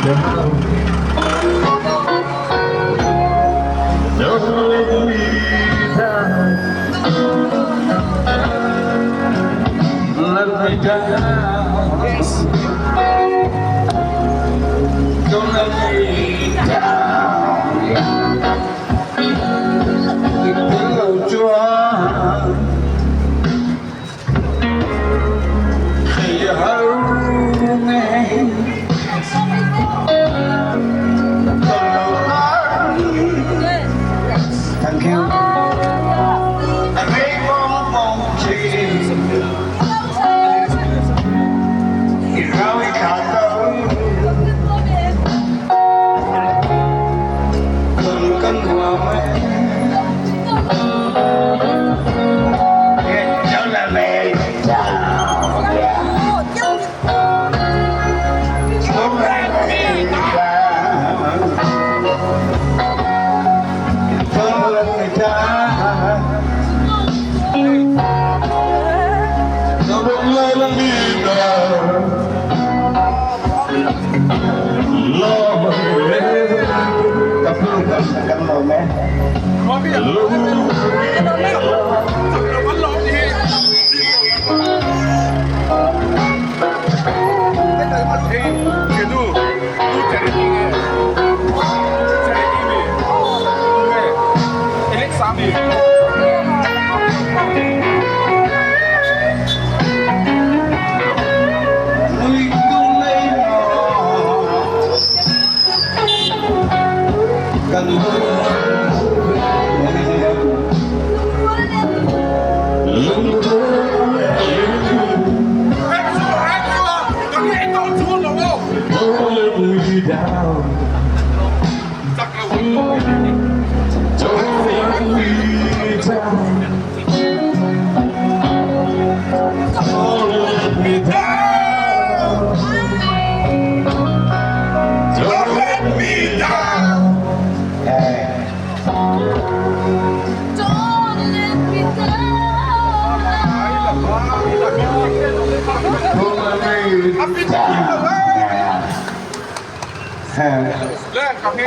Don't let me down. Let me down. Yes. Don't let me down. Yêu Chúa khi hỡi nghe con lời nói. Thank you. Anh ấy mong chi thì rồi cả đời đừng cân hòa mẹ. Cảm ơn mẹ. Có cái gì? Bắn lộn gì? Cái này bắn thì kiểu nu chạy đi nghe. Chạy đi về. Nghe. Alex Sami. Down. Don't let me down. Don't let me down. Don't let me down. Don't let me down. Don't let me down.